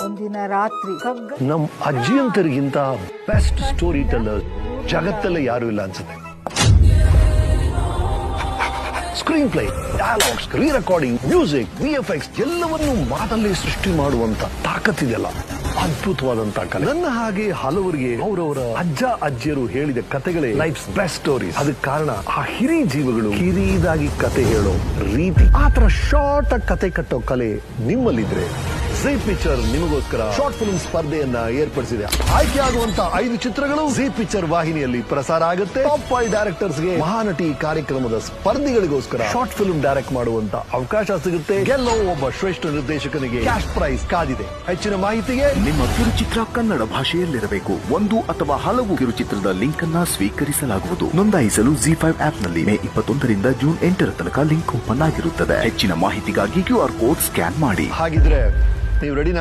ಒಂದಿನ ರಾತ್ರಿ ನಮ್ ಅಜ್ಜಿಯಂತರಿಗಿಂತ ಬೆಸ್ಟ್ ಸ್ಟೋರಿ ಟೆಲ್ಲರ್ ಜಗತ್ತಲ್ಲೇ ಯಾರು ಇಲ್ಲ ಅನ್ಸುತ್ತೆ. Screenplay, dialogues, re recording, music, VFX ಎಲ್ಲವನ್ನೂ ಮಾತಲ್ಲಿ ಸೃಷ್ಟಿ ಮಾಡುವಂತ ತಾಕತ್ತಿದೆಯಲ್ಲ, ಅದ್ಭುತವಾದಂತ ಕಲೆ. ನನ್ನ ಹಾಗೆ ಹಲವರಿಗೆ ಅವರವರ ಅಜ್ಜ ಅಜ್ಜಿಯರು ಹೇಳಿದ ಕತೆಗಳೇ ಲೈಫ್ಸ್ ಬೆಸ್ಟ್ ಸ್ಟೋರೀಸ್. ಅದಕ್ಕೆ ಕಾರಣ ಆ ಹಿರಿ ಜೀವಗಳು ಕಿರಿದಾಗಿ ಕತೆ ಹೇಳೋ ರೀತಿ. ಆತರ ಶಾರ್ಟ್ ಆಗಿ ಕತೆ ಕಟ್ಟೋ ಕಲೆ ನಿಮ್ಮಲ್ಲಿದ್ರೆ ಝೀ ಪಿಕ್ಚರ್ ನಿಮಗೋಸ್ಕರ ಶಾರ್ಟ್ ಫಿಲ್ಮ್ ಸ್ಪರ್ಧೆಯನ್ನ ಏರ್ಪಡಿಸಿದೆ. ಆಯ್ಕೆಯಾಗುವಂತ 5 ಚಿತ್ರಗಳು ಝೀ ಪಿಕ್ಚರ್ ವಾಹಿನಿಯಲ್ಲಿ ಪ್ರಸಾರ ಆಗುತ್ತೆ. ಟಾಪ್ 5 ಡೈರೆಕ್ಟರ್ಸ್ ಗೆ ಮಹಾನಟಿ ಕಾರ್ಯಕ್ರಮದ ಸ್ಪರ್ಧಿಗಳಿಗೋಸ್ಕರ ಶಾರ್ಟ್ ಫಿಲ್ಮ್ ಡೈರೆಕ್ಟ್ ಮಾಡುವಂತ ಅವಕಾಶ ಸಿಗುತ್ತೆ. ಗೆಲ್ಲೋ ಒಬ್ಬ ಶ್ರೇಷ್ಠ ನಿರ್ದೇಶಕನಿಗೆ ಕ್ಯಾಶ್ ಪ್ರೈಸ್ ಕಾದಿದೆ. ಹೆಚ್ಚಿನ ಮಾಹಿತಿಗೆ ನಿಮ್ಮ ಕಿರುಚಿತ್ರ ಕನ್ನಡ ಭಾಷೆಯಲ್ಲಿರಬೇಕು. 1 ಅಥವಾ ಹಲವು ಕಿರುಚಿತ್ರದ ಲಿಂಕ್ ಅನ್ನ ಸ್ವೀಕರಿಸಲಾಗುವುದು. ನೋಂದಾಯಿಸಲು ZEE5 ಆಪ್ ನಲ್ಲಿ ಮೇ 21ರಿಂದ ಜೂನ್ 8ರ ತನಕ ಲಿಂಕ್ ಓಪನ್ ಆಗಿರುತ್ತದೆ. ಹೆಚ್ಚಿನ ಮಾಹಿತಿಗಾಗಿ QR ಕೋಡ್ ಸ್ಕ್ಯಾನ್ ಮಾಡಿ. ಹಾಗಿದ್ರೆ ನೀವು ರೆಡಿನಾ?